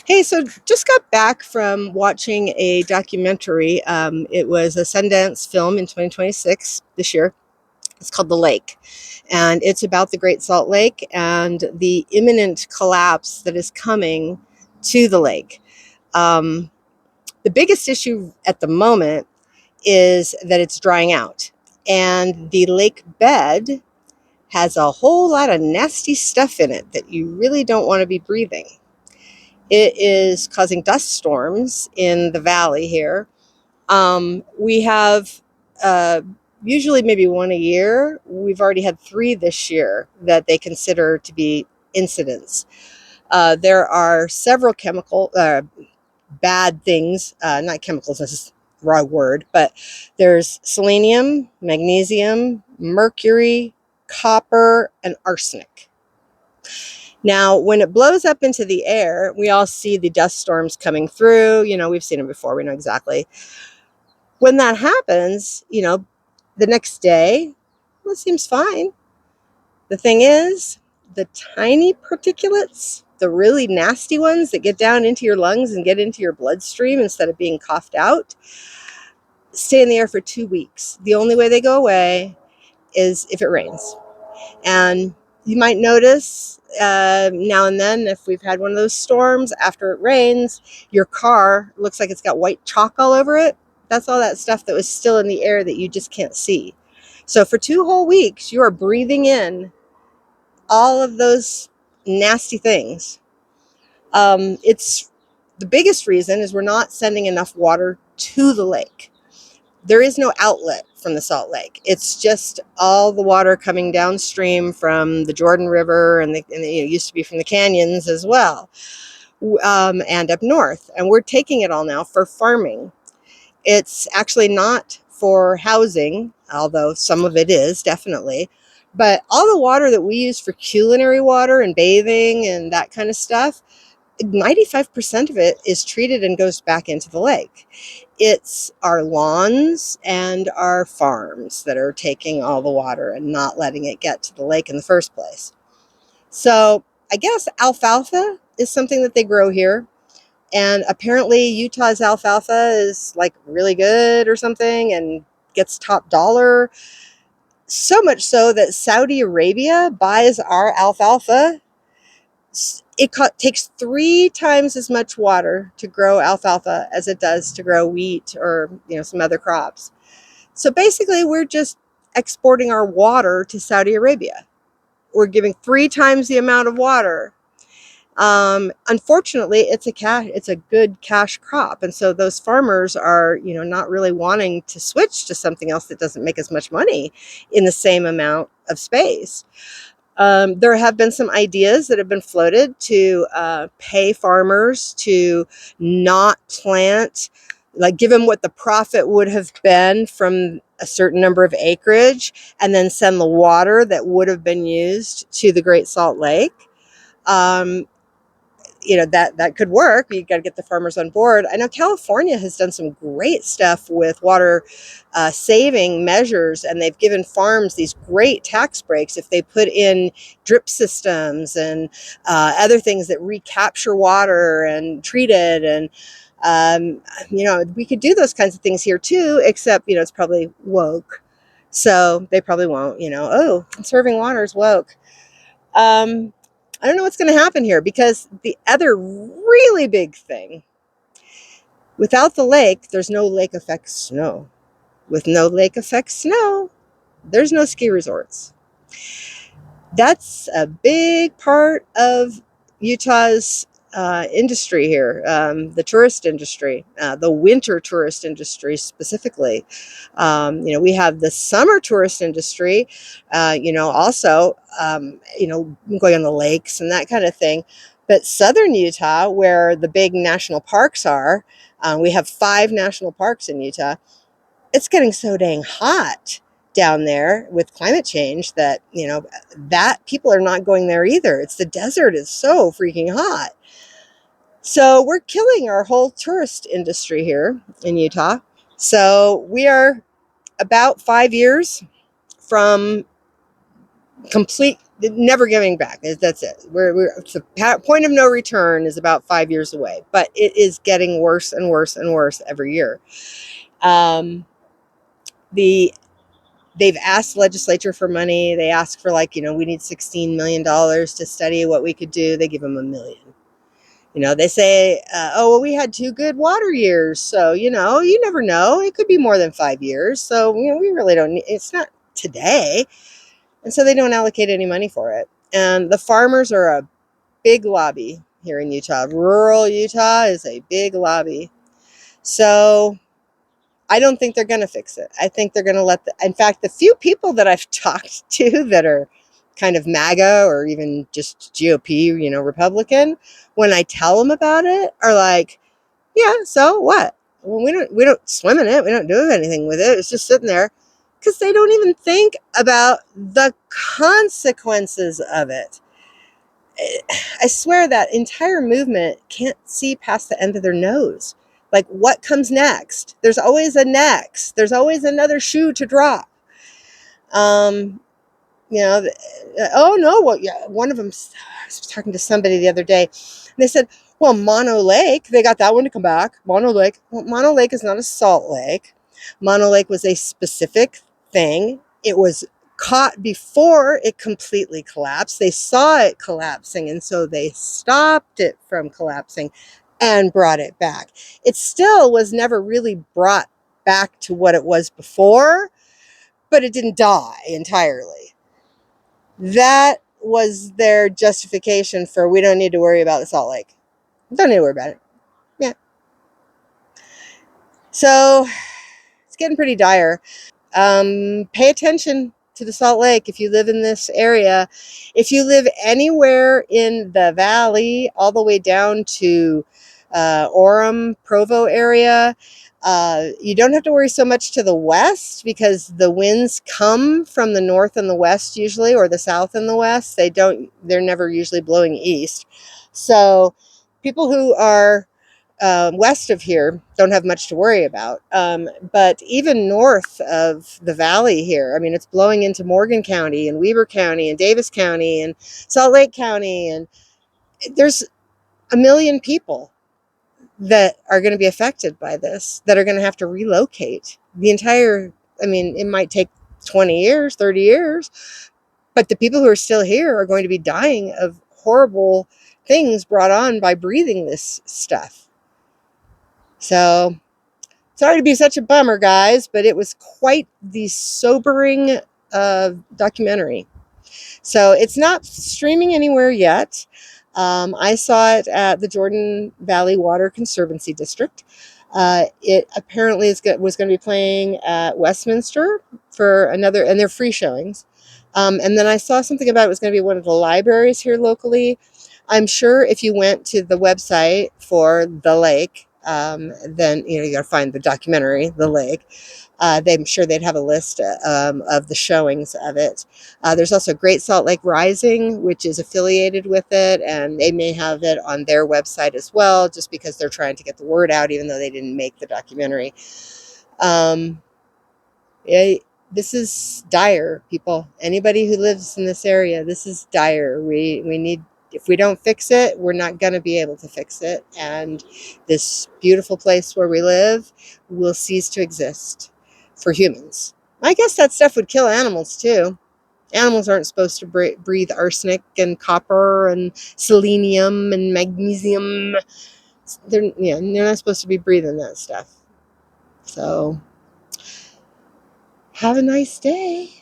Hey, so just got back from watching a documentary. It was a Sundance film in 2026 this year. It's called The Lake, and it's about the Great Salt Lake and the imminent collapse that is coming to the lake. Um, the biggest issue at the moment is that it's drying out, and the lake bed has a whole lot of nasty stuff in it that you really don't want to be breathing. It is causing dust storms in the valley here. We have uh, usually maybe one a year. We've already had three this year that they consider to be incidents. There are several chemical bad things, not chemicals, this is the wrong word, but there's selenium, magnesium, mercury, copper, and arsenic. Now, when it blows up into the air, we all see the dust storms coming through. We've seen them before. We know exactly. When that happens, the next day, well, it seems fine. The thing is, the tiny particulates, the really nasty ones that get down into your lungs and get into your bloodstream instead of being coughed out, stay in the air for 2 weeks. The only way they go away is if it rains. And you might notice now and then, if we've had one of those storms, after it rains, your car looks like it's got white chalk all over it. That's all that stuff that was still in the air that you just can't see. So for 2 whole weeks, you are breathing in all of those nasty things. It's the biggest reason is we're not sending enough water to the lake. There is no outlet from the Salt Lake. It's just all the water coming downstream from the Jordan River, and it used to be from the canyons as well, and up north. And we're taking it all now for farming. It's actually not for housing, although some of it is definitely. But all the water that we use for culinary water and bathing and that kind of stuff, 95% of it is treated and goes back into the lake. It's our lawns and our farms that are taking all the water and not letting it get to the lake in the first place. So I guess alfalfa is something that they grow here. And apparently Utah's alfalfa is like really good or something and gets top dollar. So much so that Saudi Arabia buys our alfalfa. Takes 3 times as much water to grow alfalfa as it does to grow wheat or some other crops. So basically, we're just exporting our water to Saudi Arabia. We're giving 3 times the amount of water. Unfortunately, it's a good cash crop, and so those farmers are not really wanting to switch to something else that doesn't make as much money in the same amount of space. There have been some ideas that have been floated to pay farmers to not plant, like give them what the profit would have been from a certain number of acreage, and then send the water that would have been used to the Great Salt Lake. Um, that could work. You got to get the farmers on board. I know California has done some great stuff with water saving measures, and they've given farms these great tax breaks if they put in drip systems and other things that recapture water and treat it. And we could do those kinds of things here too, except it's probably woke, so they probably won't. Oh, conserving water is woke. um, I don't know what's going to happen here, because the other really big thing, without the lake, there's no lake effect snow. With no lake effect snow, there's no ski resorts. That's a big part of Utah's industry here, the tourist industry, the winter tourist industry specifically. We have the summer tourist industry, also, going on the lakes and that kind of thing. But southern Utah, where the big national parks are, we have 5 national parks in Utah. It's getting so dang hot down there with climate change that that people are not going there either. It's the desert is so freaking hot. So we're killing our whole tourist industry here in Utah. So we are about 5 years from complete never giving back. That's it. The point of no return is about 5 years away, but it is getting worse and worse and worse every year. Um, the they've asked legislature for money. They ask for, like, we need $16 million to study what we could do. They give them $1 million. They say, oh, well, we had 2 good water years. So, you never know. It could be more than 5 years. So, we really don't need, it's not today. And so they don't allocate any money for it. And the farmers are a big lobby here in Utah. Rural Utah is a big lobby. So I don't think they're going to fix it. I think they're going to in fact, the few people that I've talked to that are kind of MAGA or even just GOP, Republican, when I tell them about it, are like, yeah, so what? Well, we don't swim in it. We don't do anything with it. It's just sitting there, because they don't even think about the consequences of it. I swear that entire movement can't see past the end of their nose. Like, what comes next? There's always a next. There's always another shoe to drop. Um, oh no, well, yeah, one of them, I was talking to somebody the other day, and they said, well, Mono Lake, they got that one to come back. Mono Lake. Well, Mono Lake is not a salt lake. Mono Lake was a specific thing. It was caught before it completely collapsed. They saw it collapsing, and so they stopped it from collapsing and brought it back. It still was never really brought back to what it was before, but it didn't die entirely. That was their justification for, we don't need to worry about the Salt Lake. Don't need to worry about it. Yeah. So it's getting pretty dire. Pay attention to the Salt Lake if you live in this area. If you live anywhere in the valley, all the way down to Orem, Provo area, you don't have to worry so much to the west, because the winds come from the north and the west usually, or the south and the west. They're never usually blowing east. So people who are west of here don't have much to worry about. But even north of the valley here, I mean, it's blowing into Morgan County and Weber County and Davis County and Salt Lake County. And there's 1 million people that are going to be affected by this, that are going to have to relocate. I mean, it might take 20 years, 30 years, but the people who are still here are going to be dying of horrible things brought on by breathing this stuff. So, sorry to be such a bummer, guys, but it was quite the sobering documentary. So it's not streaming anywhere yet. I saw it at the Jordan Valley Water Conservancy District. It apparently was going to be playing at Westminster for another, and they're free showings. And then I saw something about it was going to be one of the libraries here locally. I'm sure if you went to the website for The Lake, then you got to find the documentary, The Lake. I'm sure they'd have a list of the showings of it. There's also Great Salt Lake Rising, which is affiliated with it, and they may have it on their website as well, just because they're trying to get the word out, even though they didn't make the documentary. Yeah, this is dire, people. Anybody who lives in this area, this is dire. We need, if we don't fix it, we're not going to be able to fix it. And this beautiful place where we live will cease to exist for humans. I guess that stuff would kill animals too. Animals aren't supposed to breathe arsenic and copper and selenium and magnesium. They're not supposed to be breathing that stuff. So have a nice day.